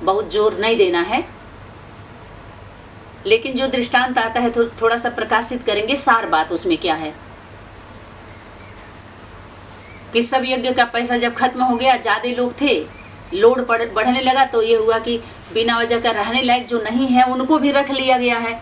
बहुत जोर नहीं देना है, लेकिन जो दृष्टांत आता है तो थोड़ा सा प्रकाशित करेंगे सार बात उसमें क्या है। कि सब यज्ञ का पैसा जब खत्म हो गया, ज़्यादा लोग थे, लोड बढ़ने लगा, तो ये हुआ कि बिना वजह का रहने लायक जो नहीं है उनको भी रख लिया गया है,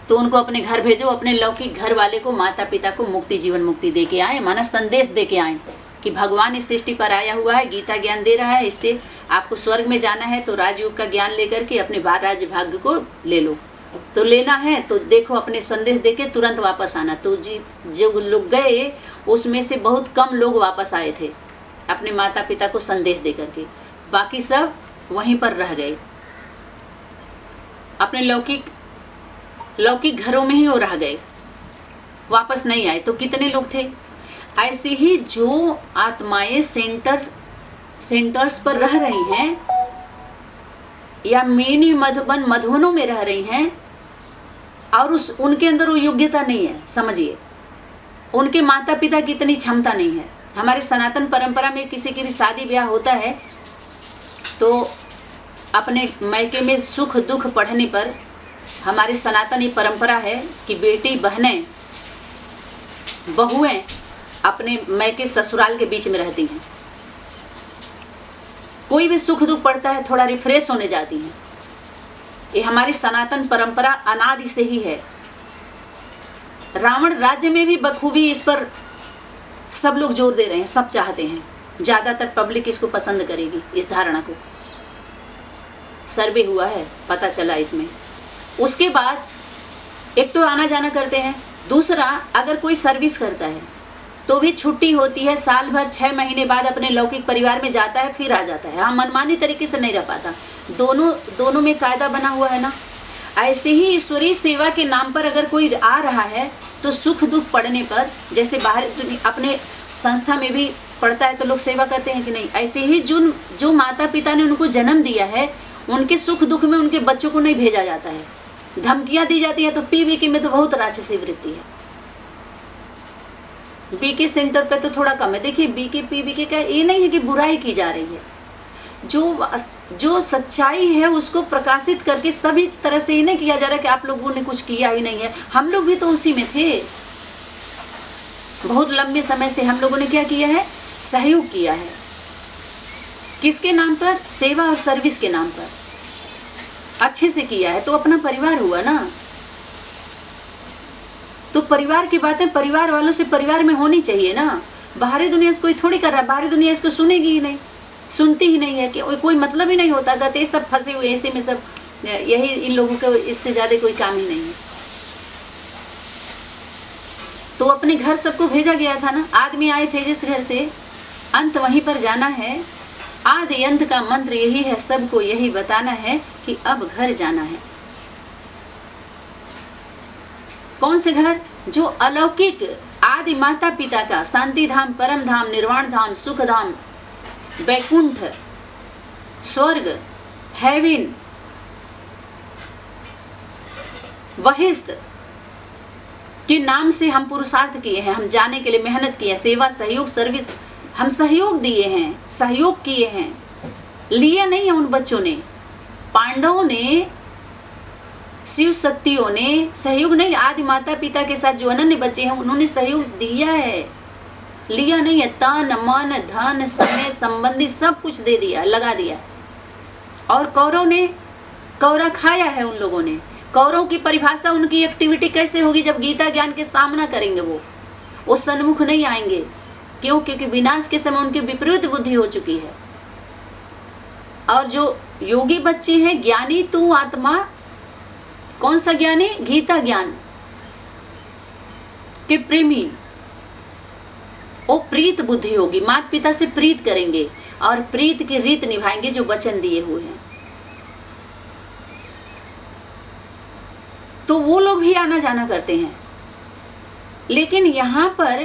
तो उनको अपने घर भेजो। अपने लौकिक घर वाले को, माता पिता को मुक्ति, जीवन मुक्ति दे के आए, माना संदेश दे के आए कि भगवान इस सृष्टि पर आया हुआ है, गीता ज्ञान दे रहा है, इससे आपको स्वर्ग में जाना है तो राजयोग का ज्ञान लेकर के अपने राज्य भाग्य को ले लो। तो लेना है तो देखो अपने संदेश देके तुरंत वापस आना। तो जो लोग गए उसमें से बहुत कम लोग वापस आए थे अपने माता पिता को संदेश दे करके, बाकी सब वहीं पर रह गए, अपने लौकिक घरों में ही वो रह गए, वापस नहीं आए। तो कितने लोग थे? ऐसे ही जो आत्माएं सेंटर्स पर रह रही हैं या मेनी मधुबनों में रह रही हैं और उनके अंदर वो योग्यता नहीं है, समझिए उनके माता पिता की इतनी क्षमता नहीं है। हमारे सनातन परंपरा में किसी की भी शादी ब्याह होता है तो अपने मायके में सुख दुख पढ़ने पर हमारी सनातनी परंपरा है कि बेटी बहनें बहुएं अपने मायके ससुराल के बीच में रहती हैं। कोई भी सुख दुख पड़ता है थोड़ा रिफ्रेश होने जाती हैं। ये हमारी सनातन परंपरा अनादि से ही है। रावण राज्य में भी बखूबी इस पर सब लोग जोर दे रहे हैं, सब चाहते हैं, ज़्यादातर पब्लिक इसको पसंद करेगी, इस धारणा को। सर्वे हुआ है, पता चला इसमें। उसके बाद एक तो आना जाना करते हैं, दूसरा अगर कोई सर्विस करता है तो भी छुट्टी होती है, साल भर 6 महीने बाद अपने लौकिक परिवार में जाता है, फिर आ जाता है। हाँ, मनमानी तरीके से नहीं रह पाता। दोनों में कायदा बना हुआ है ना। ऐसे ही ईश्वरीय सेवा के नाम पर अगर कोई आ रहा है तो सुख दुख पड़ने पर, जैसे बाहर अपने संस्था में भी पड़ता है तो लोग सेवा करते हैं कि नहीं, ऐसे ही जो माता पिता ने उनको जन्म दिया है उनके सुख दुख में उनके बच्चों को नहीं भेजा जाता है, धमकियाँ दी जाती हैं। तो पीवीके में तो बहुत राक्षसी वृत्ति है, बीके सेंटर पे तो थोड़ा कम है। देखिए बीके पीवीके का ये नहीं है कि बुराई की जा रही है, जो सच्चाई है उसको प्रकाशित करके सभी तरह से ही नहीं किया जा रहा कि आप लोगों ने कुछ किया ही नहीं है। हम लोग भी तो उसी में थे, बहुत लंबे समय से हम लोगों ने क्या किया है, सहयोग किया है। किसके नाम पर? सेवा और सर्विस के नाम पर अच्छे से किया है, तो अपना परिवार हुआ ना। तो परिवार की बातें परिवार वालों से परिवार में होनी चाहिए ना। बाहरी दुनिया से कोई थोड़ी कर रहा है, बाहरी दुनिया इसको सुनेगी ही नहीं, सुनती ही नहीं है, कि कोई मतलब ही नहीं होता। कहते सब फंसे हुए ऐसे में, सब यही इन लोगों को, इससे ज़्यादा कोई काम ही नहीं है। तो अपने घर सबको भेजा गया था ना, आदमी आए थे जिस घर से, अंत वहीं पर जाना है। आदि अंत का मंत्र यही है, सबको यही बताना है कि अब घर जाना है। कौन से घर? जो अलौकिक आदि माता पिता का शांति धाम, परम धाम, निर्वाण धाम, सुख धाम, वैकुंठ, स्वर्ग, हेवन, वहिष्ठ के नाम से हम पुरुषार्थ किए हैं, हम जाने के लिए मेहनत की है, सेवा सहयोग सर्विस हम सहयोग दिए हैं, सहयोग किए हैं, लिया नहीं है उन बच्चों ने। पांडवों ने, शिव शक्तियों ने सहयोग नहीं, आदि माता पिता के साथ जो अनन्य बच्चे हैं उन्होंने सहयोग दिया है, लिया नहीं है। तन मन धन समय संबंधी सब कुछ दे दिया, लगा दिया। और कौरव ने कौरा खाया है उन लोगों ने। कौरव की परिभाषा, उनकी एक्टिविटी कैसे होगी जब गीता ज्ञान के सामना करेंगे? वो सन्मुख नहीं आएंगे। क्यों? क्योंकि विनाश के समय उनकी विपरीत बुद्धि हो चुकी है। और जो योगी बच्चे हैं, ज्ञानी तू आत्मा, कौन सा ज्ञानी? गीता ज्ञान के प्रेमी, वो प्रीत बुद्धि होगी, माता पिता से प्रीत करेंगे और प्रीत की रीत निभाएंगे जो वचन दिए हुए हैं। तो वो लोग भी आना जाना करते हैं। लेकिन यहाँ पर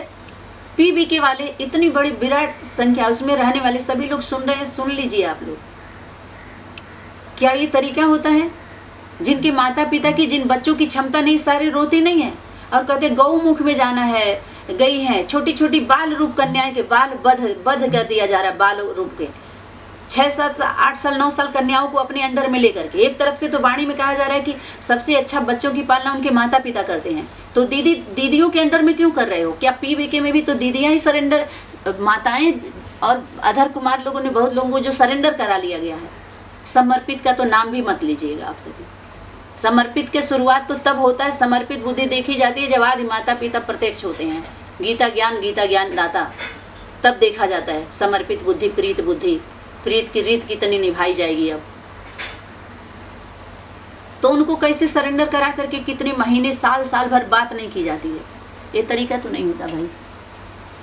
पीवीके वाले इतनी बड़ी विराट संख्या, उसमें रहने वाले सभी लोग सुन रहे हैं। सुन लीजिए आप लोग, क्या ये तरीका होता है? जिनके माता पिता की, जिन बच्चों की क्षमता नहीं, सारे रोते नहीं है और कहते गौमुख में जाना है, गई हैं। छोटी छोटी बाल रूप कन्याएं के बाल बध कर दिया जा रहा है, बाल रूप के। 6 7 8 साल 9 साल कन्याओं को अपने अंडर में लेकर के, एक तरफ से तो वाणी में कहा जा रहा है कि सबसे अच्छा बच्चों की पालना उनके माता पिता करते हैं, तो दीदियों के अंडर में क्यों कर रहे हो? क्या PVK में भी तो दीदियाँ ही सरेंडर, माताएं और अधर कुमार लोगों ने बहुत लोगों को जो सरेंडर करा लिया गया है। समर्पित का तो नाम भी मत लीजिएगा आप सभी। समर्पित के शुरुआत तो तब होता है, समर्पित बुद्धि देखी जाती है जब आदि माता पिता प्रत्यक्ष होते हैं, गीता ज्ञान दाता, तब देखा जाता है समर्पित बुद्धि, प्रीत बुद्धि, प्रीत की रीत कितनी निभाई जाएगी। अब तो उनको कैसे सरेंडर करा करके कितने महीने साल भर बात नहीं की जाती है? ये तरीका तो नहीं होता भाई।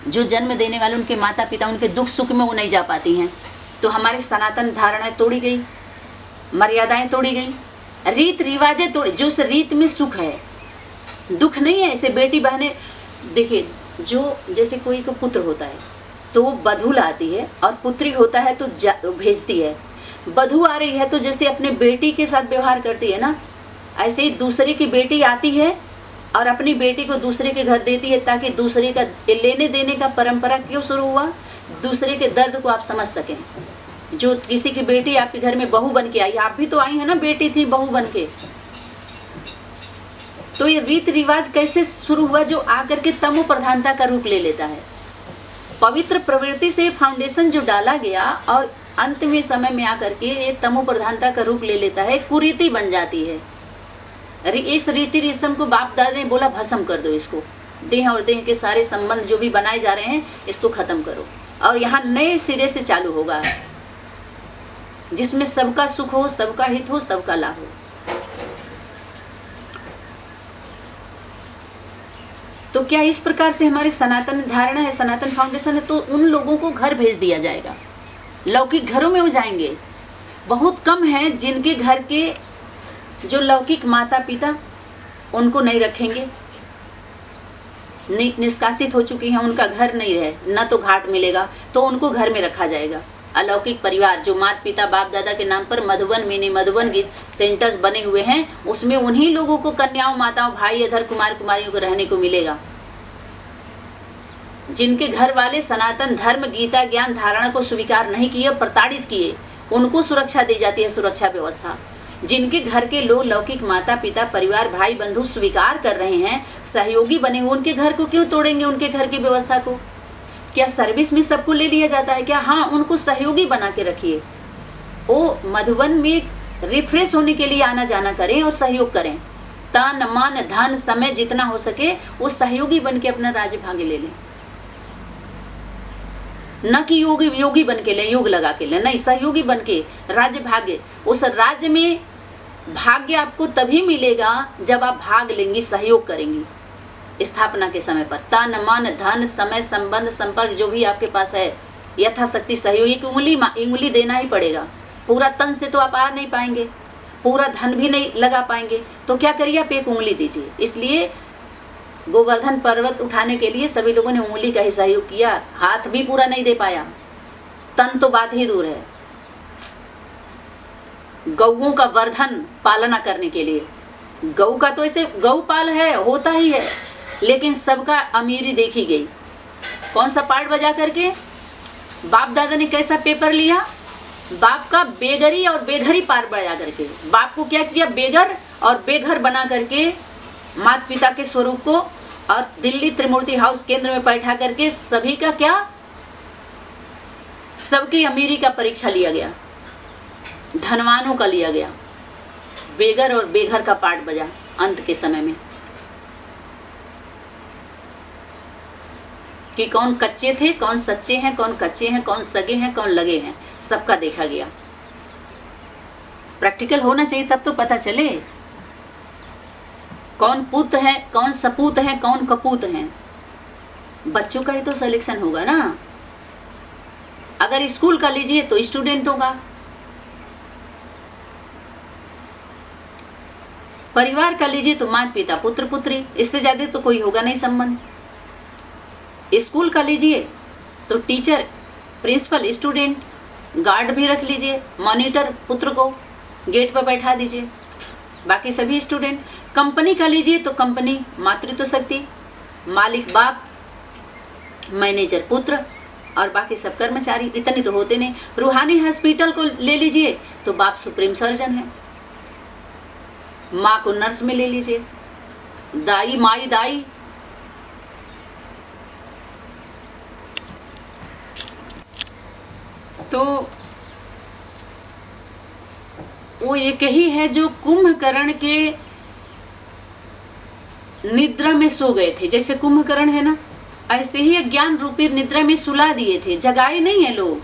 जो जन्म देने वाले उनके माता पिता, उनके दुख सुख में वो नहीं जा पाती हैं, तो हमारी सनातन धारणाएं तोड़ी गई, मर्यादाएं तोड़ी गई, रीत रिवाजें तोड़ी। जो उस रीत में सुख है, दुख नहीं है। ऐसे बेटी बहनें देखिए, जो जैसे कोई को पुत्र होता है तो वो बधू लाती है, और पुत्री होता है तो भेजती है। बधू आ रही है तो जैसे अपने बेटी के साथ व्यवहार करती है ना, ऐसे ही दूसरे की बेटी आती है और अपनी बेटी को दूसरे के घर देती है, ताकि दूसरे का लेने देने का परंपरा क्यों शुरू हुआ? दूसरे के दर्द को आप समझ सकें। जो किसी की बेटी आपके घर में बहू बन के आई, आप भी तो आई है ना, बेटी थी बहू बन के, तो ये रीत रिवाज कैसे शुरू हुआ? जो आकर के तमो प्रधानता का रूप ले लेता है। पवित्र प्रवृत्ति से फाउंडेशन जो डाला गया और अंत में समय में आकर के ये तमो प्रधानता का रूप ले लेता है, कुरीति बन जाती है। इस रीति रिसम को बाप दादा ने बोला भस्म कर दो, इसको देह और देह के सारे संबंध जो भी बनाए जा रहे हैं इसको खत्म करो, और यहाँ नए सिरे से चालू होगा, जिसमें सबका सुख हो, सबका हित हो, सबका लाभ हो। तो क्या इस प्रकार से हमारी सनातन धारणा है, सनातन फाउंडेशन है? तो उन लोगों को घर भेज दिया जाएगा, लौकिक घरों में हो जाएंगे। बहुत कम है जिनके घर के जो लौकिक माता पिता उनको नहीं रखेंगे, निष्कासित हो चुकी हैं, उनका घर नहीं रहे, न तो घाट मिलेगा, तो उनको घर में रखा जाएगा। अलौकिक परिवार जो माता पिता बाप दादा के नाम पर मधुबन मिनी मधुबन गीत सेंटर्स बने हुए हैं, उसमें उन्हीं लोगों को, कन्याओं माताओं भाई अधर कुमार कुमारियों को रहने को मिलेगा। जिनके घर वाले सनातन धर्म गीता ज्ञान धारणा को स्वीकार नहीं किए, प्रताड़ित किए, उनको सुरक्षा दी जाती है, सुरक्षा व्यवस्था। जिनके घर के लोग लौकिक माता पिता परिवार भाई बंधु स्वीकार कर रहे हैं, सहयोगी बने हुए, उनके घर को क्यों तोड़ेंगे? उनके घर की व्यवस्था को क्या सर्विस में सबको ले लिया जाता है क्या? हाँ, उनको सहयोगी बना के रखिए, वो मधुबन में रिफ्रेश होने के लिए आना जाना करें और सहयोग करें। तन मन धन समय जितना हो सके वो सहयोगी बन के अपना राज्य भाग्य ले लें, न कि योगी बन के लें, योग लगा के लें, नहीं, सहयोगी बन के राज्य भाग्य। उस राज्य में भाग्य आपको तभी मिलेगा जब आप भाग लेंगी, सहयोग करेंगी स्थापना के समय पर। तन मन धन समय संबंध संपर्क जो भी आपके पास है, यथाशक्ति सहयोग। एक उंगली देना ही पड़ेगा, पूरा तन से तो आप आ नहीं पाएंगे, पूरा धन भी नहीं लगा पाएंगे, तो क्या करिए, आप एक उंगली दीजिए। इसलिए गोवर्धन पर्वत उठाने के लिए सभी लोगों ने उंगली का ही सहयोग किया, हाथ भी पूरा नहीं दे पाया, तन तो बात ही दूर है। गौओं का वर्धन पालना करने के लिए, गौ का तो ऐसे गौपाल है, होता ही है, लेकिन सबका अमीरी देखी गई। कौन सा पार्ट बजा करके? बाप दादा ने कैसा पेपर लिया? बाप का बेगरी और बेघरी पार्ट बजा करके। बाप को क्या किया? बेगर और बेघर बना करके माता पिता के स्वरूप को, और दिल्ली त्रिमूर्ति हाउस केंद्र में बैठा करके सभी का क्या, सबकी अमीरी का परीक्षा लिया गया, धनवानों का लिया गया। बेगर और बेघर का पार्ट बजा अंत के समय में, कि कौन कच्चे थे, कौन सच्चे हैं, कौन कच्चे हैं, कौन सगे हैं, कौन लगे हैं, सबका देखा गया। प्रैक्टिकल होना चाहिए तब तो पता चले कौन पुत है, कौन सपूत है, कौन कपूत हैं। बच्चों का ही तो सिलेक्शन होगा ना। अगर स्कूल का लीजिए तो स्टूडेंट होगा, परिवार का लीजिए तो माता पिता पुत्र पुत्री, इससे ज्यादा तो कोई होगा नहीं संबंध। स्कूल का लीजिए तो टीचर प्रिंसिपल स्टूडेंट, गार्ड भी रख लीजिए, मॉनिटर पुत्र को गेट पर बैठा दीजिए, बाकी सभी स्टूडेंट। कंपनी का लीजिए तो कंपनी मातृत्व शक्ति, मालिक बाप, मैनेजर पुत्र, और बाकी सब कर्मचारी। इतने तो होते नहीं। रूहानी हॉस्पिटल को ले लीजिए तो बाप सुप्रीम सर्जन है, माँ को नर्स में ले लीजिए, दाई माई दाई। तो वो एक ही है जो कुंभकर्ण के निद्रा में सो गए थे। जैसे कुंभकर्ण है ना, ऐसे ही अज्ञान रूपी निद्रा में सुला दिए थे, जगाए नहीं है लोग।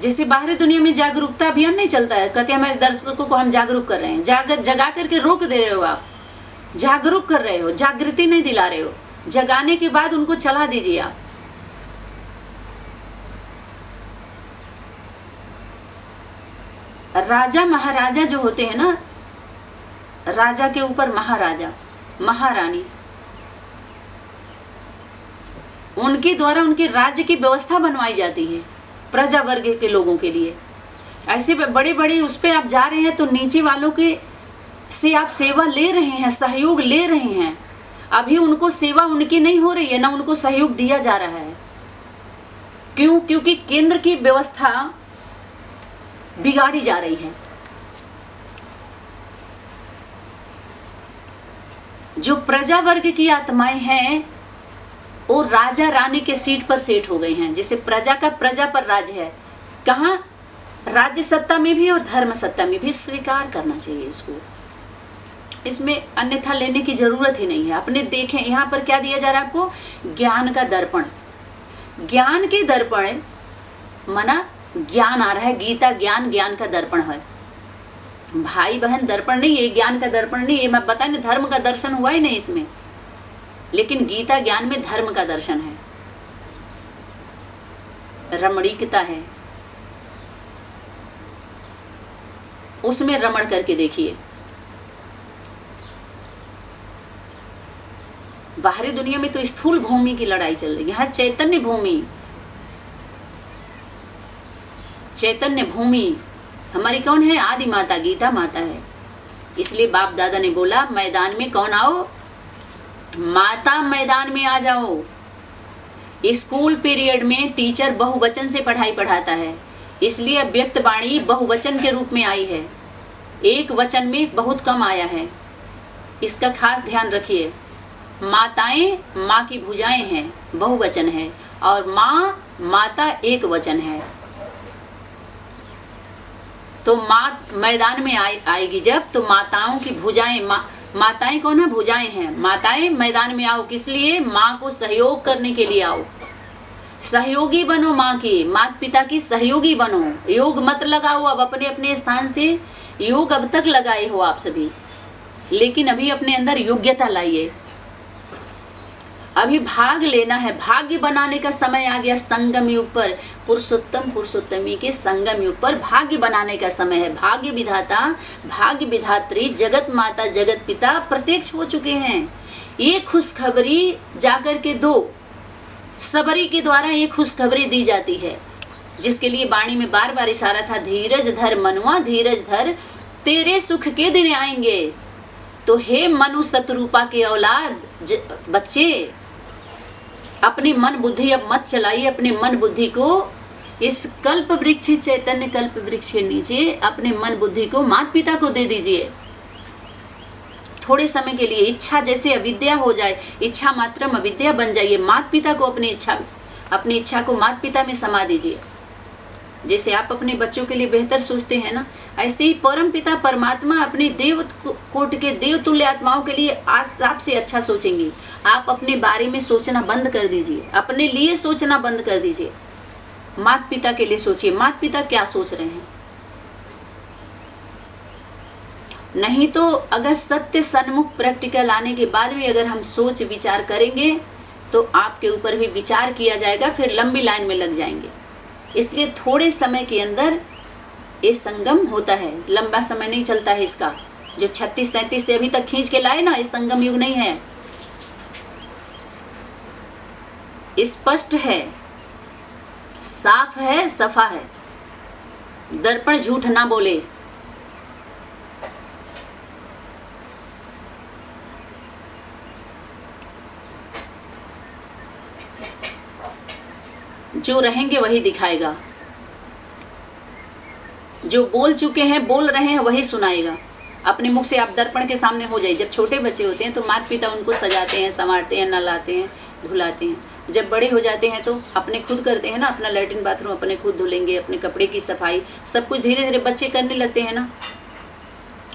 जैसे बाहरी दुनिया में जागरूकता अभियान नहीं चलता है, कहते हैं हमारे दर्शकों को हम जागरूक कर रहे हैं, जगा करके रोक दे रहे हो, आप जागरूक कर रहे हो, जागृति नहीं दिला रहे हो। जगाने के बाद उनको चला दीजिए आप। राजा महाराजा जो होते हैं ना, राजा के ऊपर महाराजा महारानी, उनके द्वारा उनके राज्य की व्यवस्था बनवाई जाती है प्रजा वर्ग के लोगों के लिए। ऐसे बड़े बड़े उस पे आप जा रहे हैं तो नीचे वालों के से आप सेवा ले रहे हैं, सहयोग ले रहे हैं। अभी उनको सेवा उनकी नहीं हो रही है, ना उनको सहयोग दिया जा रहा है। क्यों? क्योंकि केंद्र की व्यवस्था बिगाड़ी जा रही है। जो प्रजा वर्ग की आत्माएं हैं वो राजा रानी के सीट पर सेट हो गए हैं। जैसे प्रजा का प्रजा पर राज है, कहाँ? राज्य सत्ता में भी और धर्म सत्ता में भी। स्वीकार करना चाहिए इसको, इसमें अन्यथा लेने की जरूरत ही नहीं है। अपने देखें यहाँ पर क्या दिया जा रहा है आपको? ज्ञान का दर्पण। ज्ञान के दर्पण माना ज्ञान आ रहा है, गीता ज्ञान, ज्ञान का दर्पण है। भाई बहन दर्पण नहीं है, ज्ञान का दर्पण नहीं है। मैं बता नहीं, धर्म का दर्शन हुआ ही नहीं इसमें, लेकिन गीता ज्ञान में धर्म का दर्शन है, रमणीकता है। उसमें रमण करके देखिए। बाहरी दुनिया में तो स्थूल भूमि की लड़ाई चल रही है, यहाँ चैतन्य भूमि, चैतन्य भूमि हमारी कौन है? आदि माता, गीता माता है। इसलिए बाप दादा ने बोला मैदान में कौन आओ? माता मैदान में आ जाओ। स्कूल पीरियड में टीचर बहुवचन से पढ़ाई पढ़ाता है, इसलिए अव्यक्त वाणी बहुवचन के रूप में आई है, एक वचन में बहुत कम आया है। इसका खास ध्यान रखिए। माताएं माँ की भुजाएं हैं, बहुवचन है, और माँ माता एक वचन है। तो माँ मैदान में आएगी जब, तो माताओं की भुजाएं, माताएं कौन है? भुजाएं हैं। माताएं मैदान में आओ, किस लिए? माँ को सहयोग करने के लिए आओ। सहयोगी बनो, माँ की, माता पिता की सहयोगी बनो। योग मत लगाओ अब अपने अपने स्थान से। योग अब तक लगाए हो आप सभी, लेकिन अभी अपने अंदर योग्यता लाइए। अभी भाग लेना है, भाग्य बनाने का समय आ गया। संगम युग पर, पुरुषोत्तम पुरुषोत्तमी के संगम युग पर भाग्य बनाने का समय है। भाग्य विधाता, भाग्य विधात्री, जगत माता, जगत पिता प्रत्यक्ष हो चुके हैं। ये खुशखबरी जाकर के दो, सबरी के द्वारा ये खुशखबरी दी जाती है, जिसके लिए वाणी में बार बार इशारा था, धीरज धर मनुआ, धीरज धर, तेरे सुख के दिन आएंगे। तो हे मनु शतरूपा के औलाद बच्चे, अपनी मन बुद्धि अब मत चलाइए। अपने मन बुद्धि को इस कल्प वृक्ष, चैतन्य कल्प वृक्ष के नीचे अपने मन बुद्धि को माता पिता को दे दीजिए थोड़े समय के लिए। इच्छा जैसे अविद्या हो जाए, इच्छा मात्रम अविद्या बन जाइए। माता पिता को अपनी इच्छा को माता पिता में समा दीजिए। जैसे आप अपने बच्चों के लिए बेहतर सोचते हैं ना, ऐसे ही परम पिता परमात्मा अपने देव कोट के देवतुल्य आत्माओं के लिए आपसे अच्छा सोचेंगे। आप अपने बारे में सोचना बंद कर दीजिए, अपने लिए सोचना बंद कर दीजिए। माता पिता के लिए सोचिए, माता पिता क्या सोच रहे हैं। नहीं तो अगर सत्य सन्मुख प्रैक्टिकल आने के बाद भी अगर हम सोच विचार करेंगे तो आपके ऊपर भी विचार किया जाएगा, फिर लंबी लाइन में लग जाएंगे। इसलिए थोड़े समय के अंदर ये संगम होता है, लंबा समय नहीं चलता है इसका। जो 36-37 से अभी तक खींच के लाए ना, ये संगम युग नहीं है। स्पष्ट है, साफ है, सफा है। दर्पण झूठ ना बोले। जो रहेंगे वही दिखाएगा, जो बोल चुके हैं, बोल रहे हैं, वही सुनाएगा। अपने मुख से आप दर्पण के सामने हो जाइए। जब छोटे बच्चे होते हैं तो माता पिता उनको सजाते हैं, संवारते हैं, नहलाते हैं, धुलाते हैं। जब बड़े हो जाते हैं तो अपने खुद करते हैं ना, अपना लैट्रिन बाथरूम अपने खुद धुलेंगे, अपने कपड़े की सफाई, सब कुछ धीरे धीरे बच्चे करने लगते हैं ना।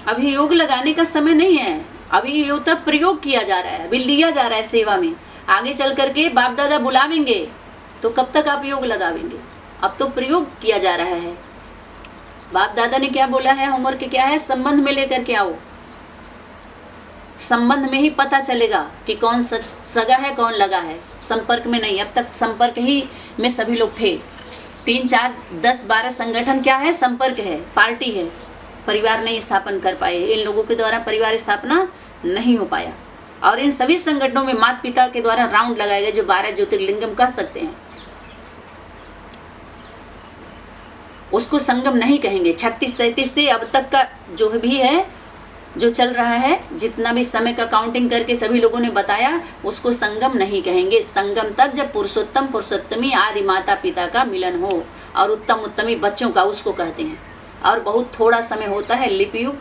अभी योग लगाने का समय नहीं है, अभी योग तक प्रयोग किया जा रहा है, अभी लिया जा रहा है सेवा में। आगे चल करके बाप दादा बुलावेंगे तो कब तक आप योग लगावेंगे? अब तो प्रयोग किया जा रहा है। बाप दादा ने क्या बोला है, होमवर्क क्या है, संबंध में लेकर के आओ। संबंध में ही पता चलेगा कि कौन सगा है, कौन लगा है, संपर्क में नहीं। अब तक संपर्क ही में सभी लोग थे। 3, 4, 10, 12 संगठन क्या है, संपर्क है, पार्टी है। परिवार नहीं स्थापन कर पाए, इन लोगों के द्वारा परिवार स्थापना नहीं हो पाया। और इन सभी संगठनों में माता पिता के द्वारा राउंड लगाए गए, जो 12 ज्योतिर्लिंगम कह सकते हैं, उसको संगम नहीं कहेंगे। 36-37 से अब तक का जो भी है, जो चल रहा है, जितना भी समय का काउंटिंग करके सभी लोगों ने बताया, उसको संगम नहीं कहेंगे। संगम तब जब पुरुषोत्तम पुरुषोत्तमी आदि माता पिता का मिलन हो, और उत्तम उत्तमी बच्चों का, उसको कहते हैं। और बहुत थोड़ा समय होता है लिपयुग,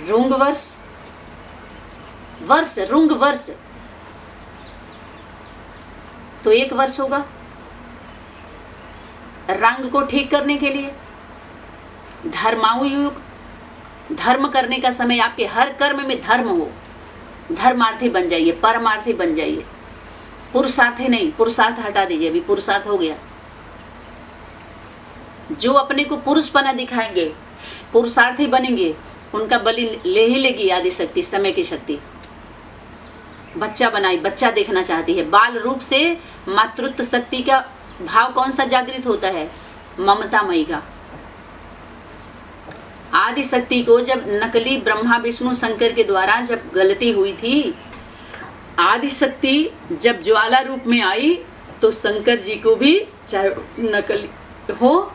रुंग वर्ष, रुंग वर्ष तो 1 वर्ष होगा रंग को ठीक करने के लिए। धर्मायु युग, धर्म करने का समय, आपके हर कर्म में धर्म हो, धर्मार्थी बन जाइए, परमार्थी बन जाइए। पुरुषार्थी नहीं, पुरुषार्थ हटा दीजिए, अभी पुरुषार्थ हो गया। जो अपने को पुरुषपना दिखाएंगे, पुरुषार्थी बनेंगे, उनका बलि ले ही लेगी आदि शक्ति, समय की शक्ति। बच्चा बनाई, बच्चा देखना चाहती है। बाल रूप से मातृत्व शक्ति का भाव कौन सा जागृत होता है, ममतामयी का। आदि शक्ति को जब नकली ब्रह्मा विष्णु शंकर के द्वारा जब गलती हुई थी, आदि शक्ति जब ज्वाला रूप में आई, तो शंकर जी को भी, चाहे नकली हो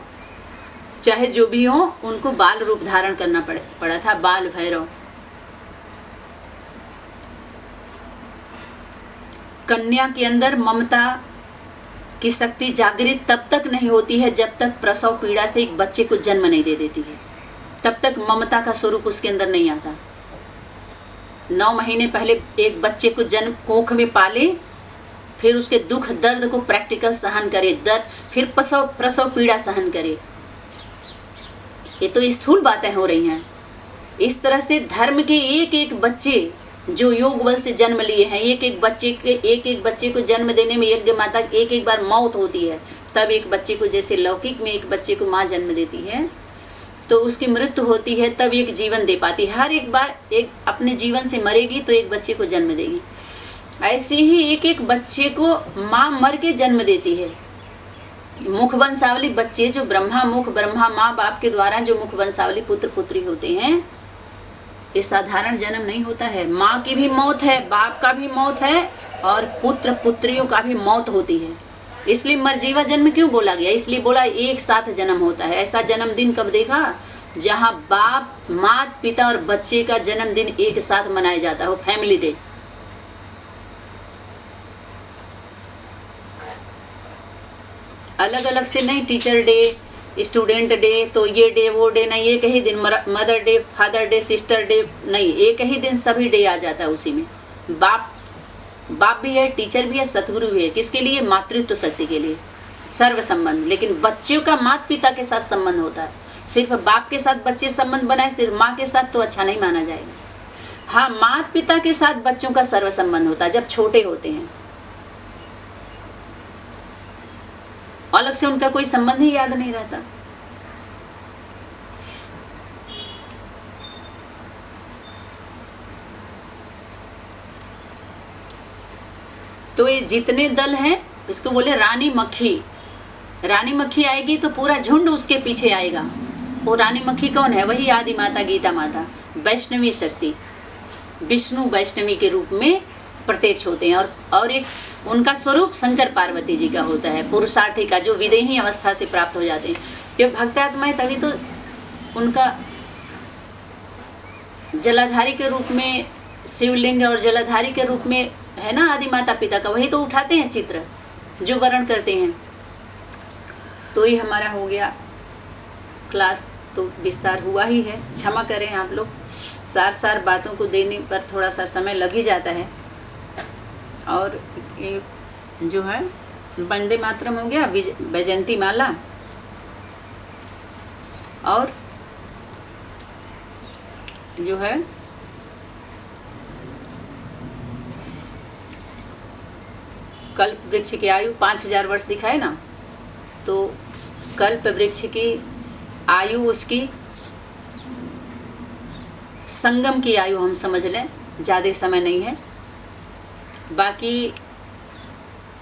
चाहे जो भी हो, उनको बाल रूप धारण करना पड़ा था, बाल भैरव। कन्या के अंदर ममता की शक्ति जागृत तब तक नहीं होती है जब तक प्रसव पीड़ा से एक बच्चे को जन्म नहीं दे देती है, तब तक ममता का स्वरूप उसके अंदर नहीं आता। 9 महीने पहले एक बच्चे को जन्म कोख में पाले, फिर उसके दुख दर्द को प्रैक्टिकल सहन करे, फिर प्रसव पीड़ा सहन करे। ये तो स्थूल बातें हो रही हैं। इस तरह से धर्म के एक एक बच्चे जो योग बल से जन्म लिए हैं, एक एक बच्चे को जन्म देने में यज्ञ माता एक बार मौत होती है। तब एक बच्चे को, जैसे लौकिक में एक बच्चे को माँ जन्म देती है तो उसकी मृत्यु होती है, तब एक जीवन दे पाती है। हर एक बार एक अपने जीवन से मरेगी तो एक बच्चे को जन्म देगी। ऐसे ही एक एक बच्चे को माँ मर के जन्म देती है। मुख वंशावली बच्चे जो ब्रह्मा माँ बाप के द्वारा जो मुख वंशावली पुत्र पुत्री होते हैं, ये साधारण जन्म नहीं होता है। माँ की भी मौत है, बाप का भी मौत है, और पुत्र पुत्रियों का भी मौत होती है। इसलिए मरजीवा जन्म क्यों बोला गया? इसलिए बोला एक साथ जन्म होता है। ऐसा जन्मदिन कब देखा जहाँ बाप, माता पिता और बच्चे का जन्मदिन एक साथ मनाया जाता हो, फैमिली डे। अलग अलग से नहीं, टीचर डे, स्टूडेंट डे, तो ये डे वो डे नहीं, एक ही दिन mother day, father day, sister day नहीं, एक ही दिन सभी डे आ जाता है उसी में। बाप भी है, टीचर भी है, सतगुरु भी है। किसके लिए? मातृत्व शक्ति के लिए, सर्व संबंध। लेकिन बच्चों का माता पिता के साथ संबंध होता है। सिर्फ बाप के साथ बच्चे संबंध बनाए, सिर्फ माँ के साथ तो अच्छा नहीं माना जाएगा। हाँ, माता पिता के साथ बच्चों का सर्व संबंध होता है जब छोटे होते हैं। अलग से उनका कोई संबंध ही याद नहीं रहता। तो ये जितने दल हैं, इसको बोले रानी मक्खी। रानी मक्खी आएगी तो पूरा झुंड उसके पीछे आएगा। वो रानी मक्खी कौन है? वही आदि माता, गीता माता, वैष्णवी शक्ति, विष्णु वैष्णवी के रूप में प्रत्यक्ष होते हैं। और एक उनका स्वरूप शंकर पार्वती जी का होता है, पुरुषार्थी का, जो विदेही अवस्था से प्राप्त हो जाते हैं। जब भक्तात्मा है तभी तो उनका जलाधारी के रूप में शिवलिंग और जलाधारी के रूप में है ना, आदि माता पिता का, वही तो उठाते हैं चित्र। जो वर्ण करते हैं। तो ये हमारा हो गया क्लास, तो विस्तार हुआ ही है, क्षमा करें आप लोग, सार बातों को देने पर थोड़ा सा समय लग ही जाता है। और ये जो है वंदे मातरम हो गया, वैजयंती माला, और जो है कल्प वृक्ष की आयु 5000 वर्ष दिखाए ना, तो कल्प वृक्ष की आयु उसकी संगम की आयु हम समझ लें, ज़्यादा समय नहीं है। बाकी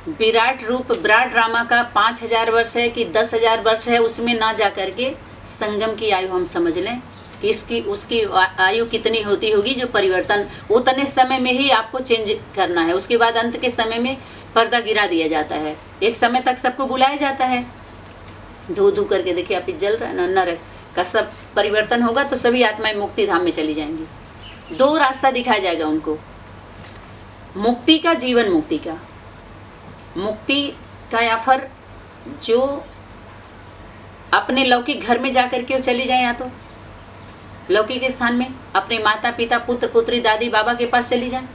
विराट रूप विराट ड्रामा का 5000 वर्ष है कि 10,000 वर्ष है, उसमें ना जा कर के संगम की आयु हम समझ लें कि इसकी उसकी आयु कितनी होती होगी, जो परिवर्तन उतने समय में ही आपको चेंज करना है। उसके बाद अंत के समय में पर्दा गिरा दिया जाता है। एक समय तक सबको बुलाया जाता है, धो धो करके देखिए आप जल रहा है, नर का सब परिवर्तन होगा तो सभी आत्माएं मुक्ति धाम में चली जाएंगी। 2 रास्ता दिखाया जाएगा उनको, मुक्ति का, जीवन मुक्ति का। मुक्ति का या फिर जो अपने लौकिक घर में जाकर के वो चली जाए, या तो लौकिक स्थान में अपने माता पिता पुत्र पुत्री दादी बाबा के पास चली जाए,